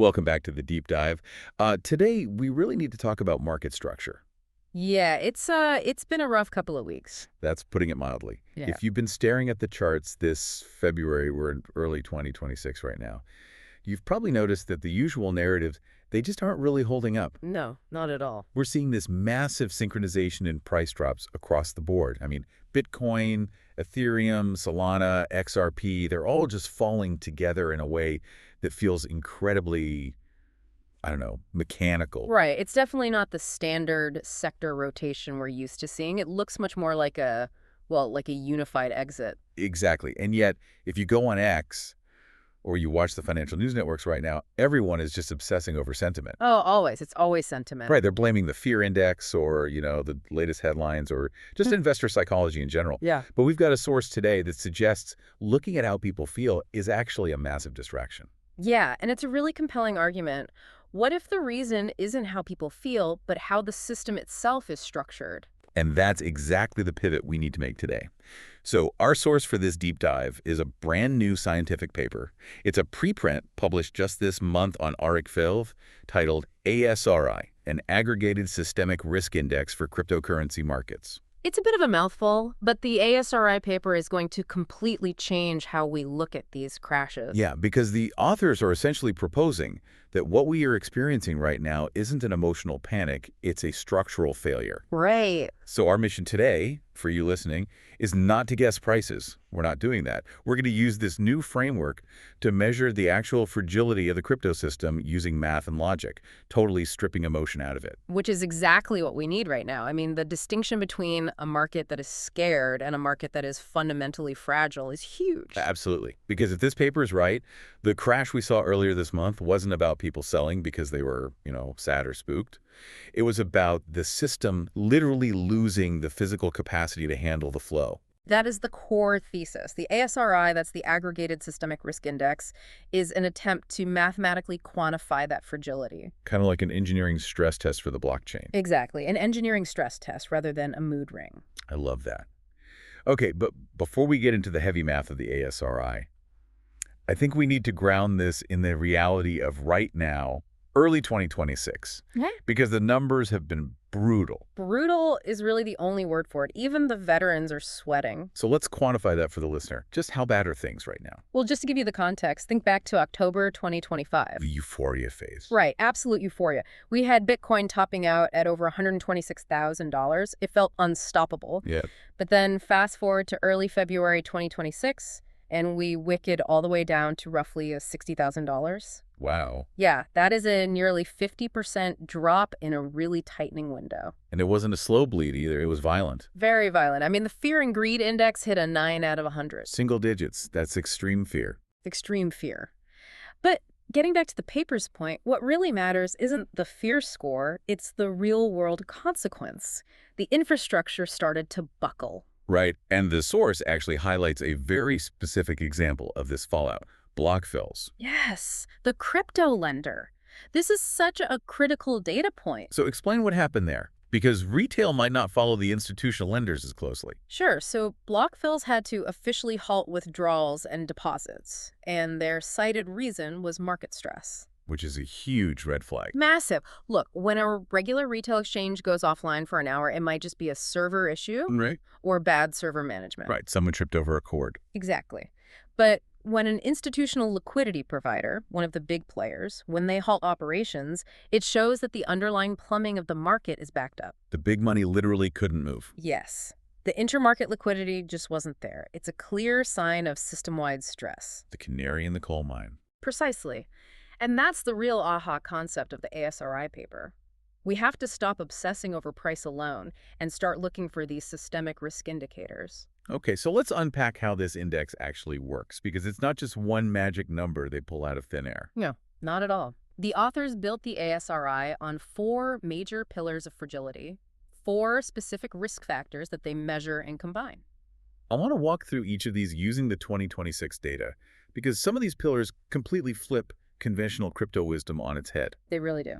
Welcome back to the deep dive. Today, we really need to talk about market structure. Yeah, it's been a rough couple of weeks. That's putting it mildly. Yeah. If you've been staring at the charts this February, we're in early 2026 right now, you've probably noticed that the usual narratives, they just aren't really holding up. No, not at all. We're seeing this massive synchronization in price drops across the board. I mean, Bitcoin, Ethereum, Solana, XRP, they're all just falling together in a way that feels incredibly, I don't know, mechanical. Right. It's definitely not the standard sector rotation we're used to seeing. It looks much more like like a unified exit. Exactly. And yet, if you go on X or you watch the financial news networks right now, everyone is just obsessing over sentiment. Oh, always. It's always sentiment. Right. They're blaming the fear index or, the latest headlines or just investor psychology in general. Yeah. But we've got a source today that suggests looking at how people feel is actually a massive distraction. Yeah, and it's a really compelling argument. What if the reason isn't how people feel, but how the system itself is structured? And that's exactly the pivot we need to make today. So our source for this deep dive is a brand new scientific paper. It's a preprint published just this month on arXiv titled ASRI, an Aggregated Systemic Risk Index for Cryptocurrency Markets. It's a bit of a mouthful, but the ASRI paper is going to completely change how we look at these crashes. Yeah, because the authors are essentially proposing that what we are experiencing right now isn't an emotional panic, it's a structural failure. Right. So our mission today, for you listening, is not to guess prices. We're not doing that. We're going to use this new framework to measure the actual fragility of the crypto system using math and logic, totally stripping emotion out of it. Which is exactly what we need right now. I mean, the distinction between a market that is scared and a market that is fundamentally fragile is huge. Absolutely. Because if this paper is right, the crash we saw earlier this month wasn't about people selling because they were, sad or spooked. It was about the system literally losing the physical capacity to handle the flow. That is the core thesis. The ASRI, that's the Aggregated Systemic Risk Index, is an attempt to mathematically quantify that fragility. Kind of like an engineering stress test for the blockchain. Exactly. An engineering stress test rather than a mood ring. I love that. Okay, but before we get into the heavy math of the ASRI, I think we need to ground this in the reality of right now, early 2026, because the numbers have been brutal. Brutal is really the only word for it. Even the veterans are sweating. So let's quantify that for the listener. Just how bad are things right now? Well, just to give you the context, think back to October 2025. The euphoria phase. Right, absolute euphoria. We had Bitcoin topping out at over $126,000. It felt unstoppable. Yeah. But then fast forward to early February 2026, and we wicked all the way down to roughly $60,000. Wow. Yeah, that is a nearly 50% drop in a really tightening window. And it wasn't a slow bleed either. It was violent. Very violent. I mean, the fear and greed index hit a 9 out of 100. Single digits. That's extreme fear. Extreme fear. But getting back to the paper's point, what really matters isn't the fear score, it's the real-world consequence. The infrastructure started to buckle. Right. And the source actually highlights a very specific example of this fallout. Block fills. Yes, the crypto lender. This is such a critical data point. So explain what happened there, because retail might not follow the institutional lenders as closely. Sure, so BlockFills had to officially halt withdrawals and deposits, and their cited reason was market stress. Which is a huge red flag. Massive. Look, when a regular retail exchange goes offline for an hour, it might just be a server issue Right. or bad server management. Right. Someone tripped over a cord. Exactly. But when an institutional liquidity provider, one of the big players, when they halt operations, it shows that the underlying plumbing of the market is backed up. The big money literally couldn't move. Yes. The intermarket liquidity just wasn't there. It's a clear sign of system-wide stress. The canary in the coal mine. Precisely. And that's the real aha concept of the ASRI paper. We have to stop obsessing over price alone and start looking for these systemic risk indicators. Okay, so let's unpack how this index actually works, because it's not just one magic number they pull out of thin air. No, not at all. The authors built the ASRI on 4 major pillars of fragility, 4 specific risk factors that they measure and combine. I want to walk through each of these using the 2026 data, because some of these pillars completely flip conventional crypto wisdom on its head. They really do.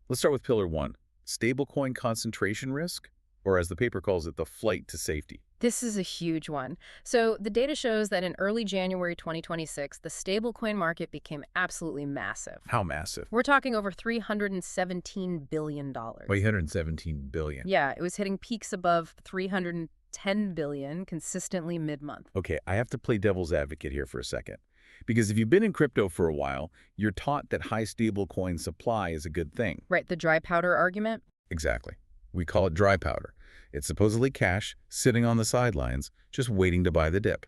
Let's start with pillar 1, stablecoin concentration risk, or as the paper calls it, the flight to safety. This is a huge one. So the data shows that in early January 2026, the stablecoin market became absolutely massive. How massive? We're talking over $317 billion. 117 billion. Yeah, it was hitting peaks above $310 billion consistently mid-month. Okay, I have to play devil's advocate here for a second. Because if you've been in crypto for a while, you're taught that high stablecoin supply is a good thing. Right, the dry powder argument? Exactly. We call it dry powder. It's supposedly cash sitting on the sidelines, just waiting to buy the dip.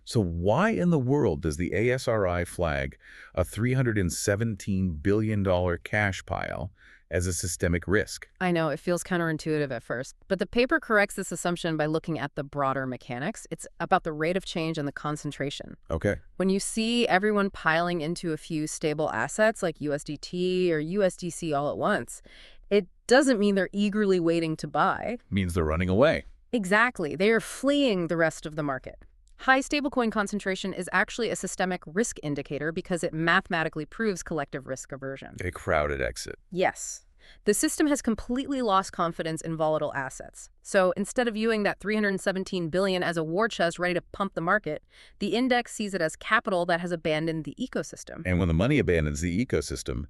So why in the world does the ASRI flag a $317 billion cash pile as a systemic risk? I know, it feels counterintuitive at first, but the paper corrects this assumption by looking at the broader mechanics. It's about the rate of change and the concentration. Okay. When you see everyone piling into a few stable assets like USDT or USDC all at once, it doesn't mean they're eagerly waiting to buy. Means they're running away. Exactly. They are fleeing the rest of the market. High stablecoin concentration is actually a systemic risk indicator because it mathematically proves collective risk aversion. A crowded exit. Yes. The system has completely lost confidence in volatile assets. So instead of viewing that $317 billion as a war chest ready to pump the market, the index sees it as capital that has abandoned the ecosystem. And when the money abandons the ecosystem,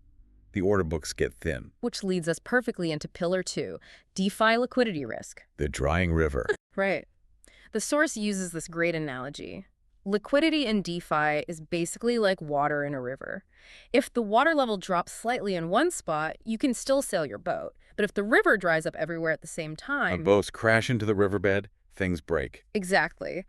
the order books get thin. Which leads us perfectly into Pillar 2, DeFi liquidity risk. The drying river. Right. The source uses this great analogy. Liquidity in DeFi is basically like water in a river. If the water level drops slightly in one spot, you can still sail your boat. But if the river dries up everywhere at the same time... When boats crash into the riverbed, things break. Exactly.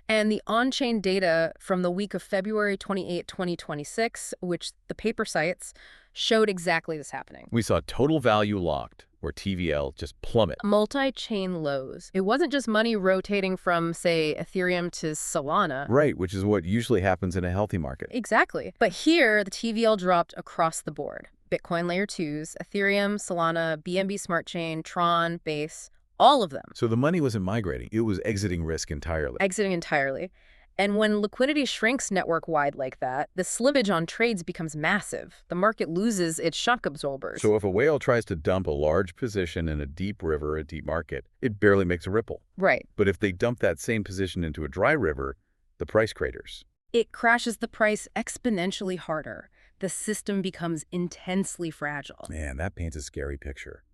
And the on-chain data from the week of February 28, 2026, which the paper cites, showed exactly this happening. We saw total value locked, or TVL, just plummet. Multi-chain lows. It wasn't just money rotating from, say, Ethereum to Solana. Right, which is what usually happens in a healthy market. Exactly. But here, the TVL dropped across the board. Bitcoin Layer 2s, Ethereum, Solana, BNB Smart Chain, Tron, Base, all of them. So the money wasn't migrating. It was exiting risk entirely. Exiting entirely. And when liquidity shrinks network-wide like that, the slippage on trades becomes massive. The market loses its shock absorbers. So if a whale tries to dump a large position in a deep river, a deep market, it barely makes a ripple. Right. But if they dump that same position into a dry river, the price craters. It crashes the price exponentially harder. The system becomes intensely fragile. Man, that paints a scary picture.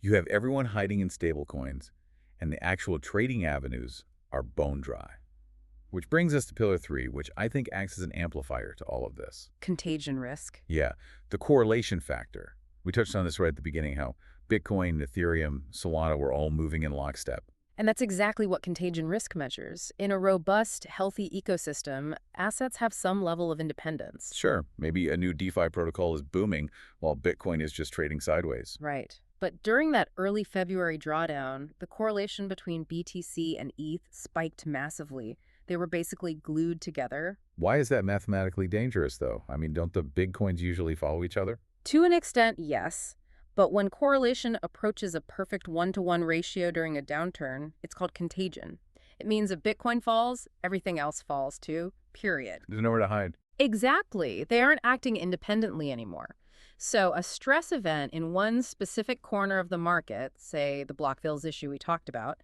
You have everyone hiding in stablecoins, and the actual trading avenues are bone dry. Which brings us to Pillar 3, which I think acts as an amplifier to all of this. Contagion risk. Yeah, the correlation factor. We touched on this right at the beginning, how Bitcoin, Ethereum, Solana were all moving in lockstep. And that's exactly what contagion risk measures. In a robust, healthy ecosystem, assets have some level of independence. Sure, maybe a new DeFi protocol is booming while Bitcoin is just trading sideways. Right. But during that early February drawdown, the correlation between BTC and ETH spiked massively. They were basically glued together. Why is that mathematically dangerous, though? I mean, don't the big coins usually follow each other? To an extent, yes. But when correlation approaches a perfect one-to-one ratio during a downturn, it's called contagion. It means if Bitcoin falls, everything else falls too, period. There's nowhere to hide. Exactly. They aren't acting independently anymore. So a stress event in one specific corner of the market, say the Blockvilles issue we talked about,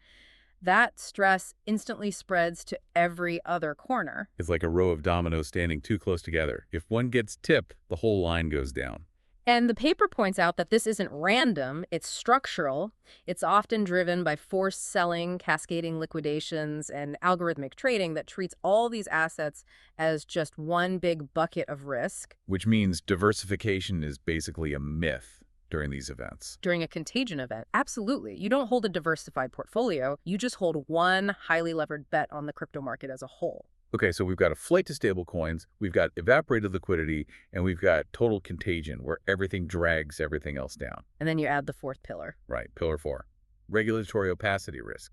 that stress instantly spreads to every other corner. It's like a row of dominoes standing too close together. If one gets tipped, the whole line goes down. And the paper points out that this isn't random, it's structural. It's often driven by forced selling, cascading liquidations, and algorithmic trading that treats all these assets as just one big bucket of risk. Which means diversification is basically a myth during these events. During a contagion event, absolutely. You don't hold a diversified portfolio, you just hold one highly levered bet on the crypto market as a whole. Okay, so we've got a flight to stablecoins, we've got evaporated liquidity, and we've got total contagion, where everything drags everything else down. And then you add the fourth pillar. Right, Pillar 4. Regulatory opacity risk,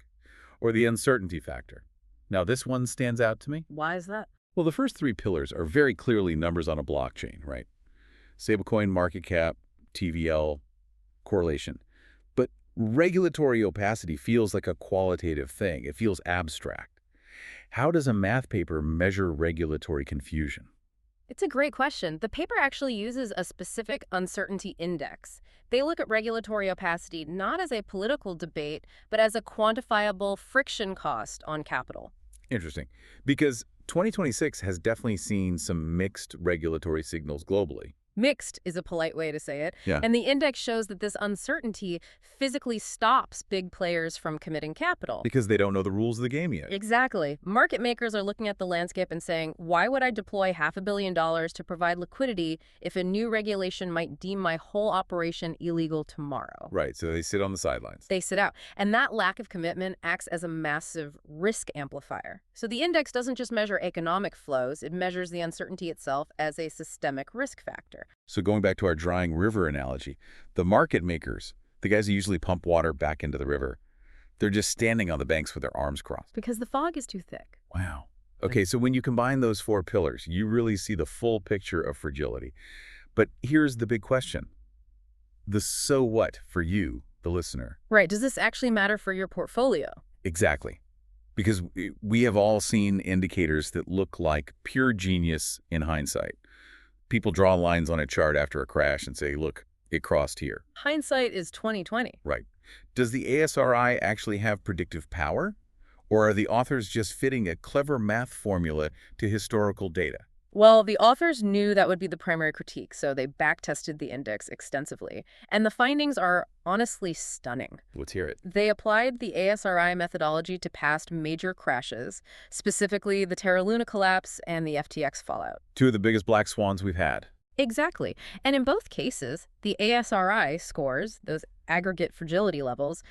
or the uncertainty factor. Now, this one stands out to me. Why is that? Well, the first three pillars are very clearly numbers on a blockchain, right? Stablecoin, market cap, TVL, correlation. But regulatory opacity feels like a qualitative thing. It feels abstract. How does a math paper measure regulatory confusion? It's a great question. The paper actually uses a specific uncertainty index. They look at regulatory opacity not as a political debate, but as a quantifiable friction cost on capital. Interesting. Because 2026 has definitely seen some mixed regulatory signals globally. Mixed is a polite way to say it, Yeah. and the index shows that this uncertainty physically stops big players from committing capital. Because they don't know the rules of the game yet. Exactly. Market makers are looking at the landscape and saying, why would I deploy $500 million to provide liquidity if a new regulation might deem my whole operation illegal tomorrow? Right, so they sit on the sidelines. They sit out. And that lack of commitment acts as a massive risk amplifier. So the index doesn't just measure economic flows, it measures the uncertainty itself as a systemic risk factor. So going back to our drying river analogy, the market makers, the guys who usually pump water back into the river, they're just standing on the banks with their arms crossed. Because the fog is too thick. Wow. Okay, so when you combine those four pillars, you really see the full picture of fragility. But here's the big question. The so what for you, the listener? Right. Does this actually matter for your portfolio? Exactly. Because we have all seen indicators that look like pure genius in hindsight. People draw lines on a chart after a crash and say, look, it crossed here. Hindsight is 20/20. Right. Does the ASRI actually have predictive power? Or are the authors just fitting a clever math formula to historical data? Well, the authors knew that would be the primary critique, so they backtested the index extensively. And the findings are honestly stunning. Let's hear it. They applied the ASRI methodology to past major crashes, specifically the Terra Luna collapse and the FTX fallout. Two of the biggest black swans we've had. Exactly. And in both cases, the ASRI scores, those aggregate fragility levels,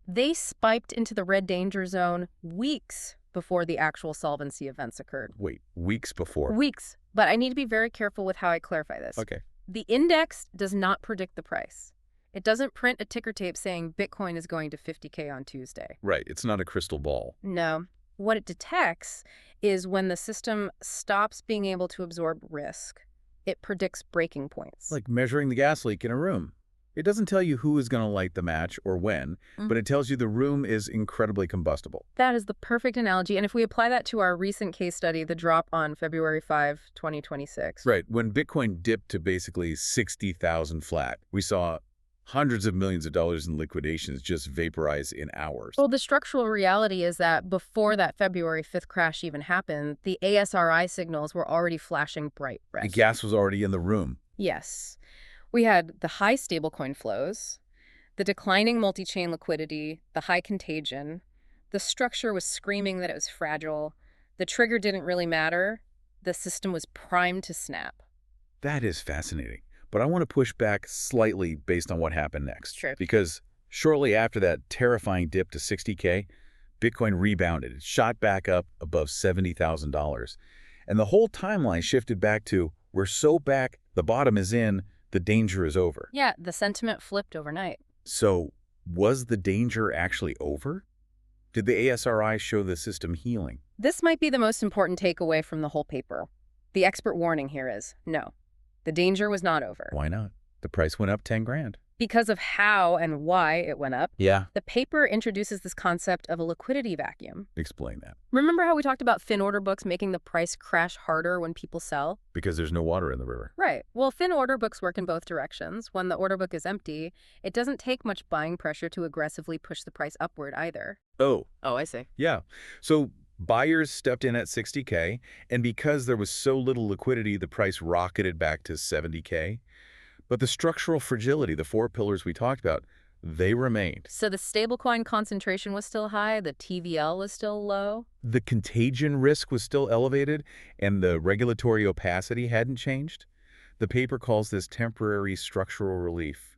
they spiked into the red danger zone weeks before the actual solvency events occurred. Wait, weeks before? Weeks. But I need to be very careful with how I clarify this. Okay. The index does not predict the price. It doesn't print a ticker tape saying Bitcoin is going to 50K on Tuesday. Right. It's not a crystal ball. No. What it detects is when the system stops being able to absorb risk. It predicts breaking points. Like measuring the gas leak in a room. It doesn't tell you who is going to light the match or when, but it tells you the room is incredibly combustible. That is the perfect analogy. And if we apply that to our recent case study, the drop on February 5, 2026. Right. When Bitcoin dipped to basically 60,000 flat, we saw hundreds of millions of dollars in liquidations just vaporize in hours. Well, the structural reality is that before that February 5th crash even happened, the ASRI signals were already flashing bright red. The gas was already in the room. Yes. We had the high stablecoin flows, the declining multi-chain liquidity, the high contagion. The structure was screaming that it was fragile. The trigger didn't really matter. The system was primed to snap. That is fascinating. But I want to push back slightly based on what happened next. Sure. Because shortly after that terrifying dip to 60K, Bitcoin rebounded. It shot back up above $70,000. And the whole timeline shifted back to, we're so back, the bottom is in, the danger is over. Yeah, the sentiment flipped overnight. So was the danger actually over? Did the ASRI show the system healing? This might be the most important takeaway from the whole paper. The expert warning here is, no, the danger was not over. Why not? The price went up 10 grand. Because of how and why it went up, Yeah. the paper introduces this concept of a liquidity vacuum. Explain that. Remember how we talked about thin order books making the price crash harder when people sell? Because there's no water in the river. Right. Well, thin order books work in both directions. When the order book is empty, it doesn't take much buying pressure to aggressively push the price upward either. Oh, I see. yeah. So buyers stepped in at 60K, and because there was so little liquidity, the price rocketed back to 70K. But the structural fragility, the four pillars we talked about, they remained. So the stablecoin concentration was still high, the TVL was still low? The contagion risk was still elevated, and the regulatory opacity hadn't changed. The paper calls this temporary structural relief.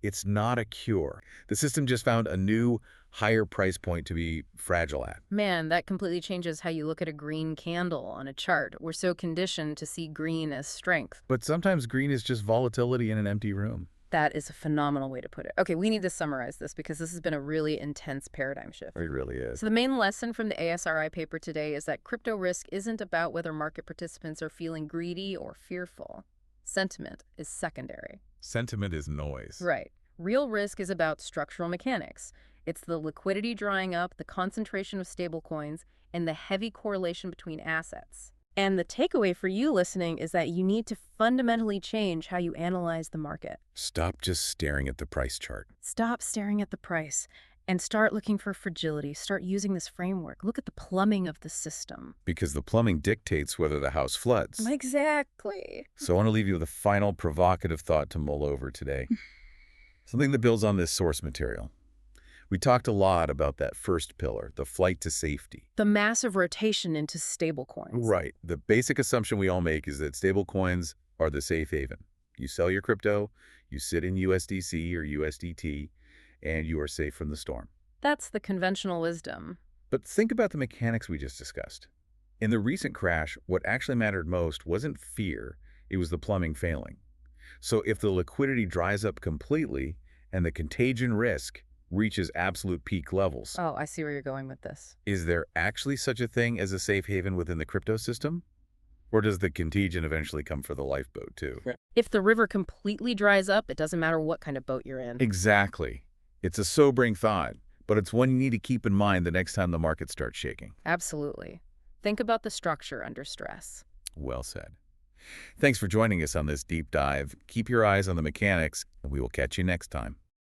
It's not a cure. The system just found a new, higher price point to be fragile at. Man, that completely changes how you look at a green candle on a chart. We're so conditioned to see green as strength. But sometimes green is just volatility in an empty room. That is a phenomenal way to put it. Okay, we need to summarize this because this has been a really intense paradigm shift. It really is. So the main lesson from the ASRI paper today is that crypto risk isn't about whether market participants are feeling greedy or fearful. Sentiment is secondary. Sentiment is noise. Right. Real risk is about structural mechanics. It's the liquidity drying up, the concentration of stablecoins, and the heavy correlation between assets. And the takeaway for you listening is that you need to fundamentally change how you analyze the market. Stop just staring at the price chart. Stop staring at the price and start looking for fragility. Start using this framework. Look at the plumbing of the system. Because the plumbing dictates whether the house floods. Exactly. So I want to leave you with a final provocative thought to mull over today. Something that builds on this source material. We talked a lot about that first pillar, the flight to safety. The massive rotation into stablecoins. Right. The basic assumption we all make is that stablecoins are the safe haven. You sell your crypto, you sit in USDC or USDT, and you are safe from the storm. That's the conventional wisdom. But think about the mechanics we just discussed. In the recent crash, what actually mattered most wasn't fear, it was the plumbing failing. So if the liquidity dries up completely and the contagion risk reaches absolute peak levels, Oh, I see where you're going with this. is there actually such a thing as a safe haven within the crypto system? Or does the contagion eventually come for the lifeboat too? If the river completely dries up, it doesn't matter what kind of boat you're in. Exactly. It's a sobering thought, but it's one you need to keep in mind the next time the market starts shaking. Absolutely. Think about the structure under stress. Well said. Thanks for joining us on this deep dive. Keep your eyes on the mechanics, and we will catch you next time.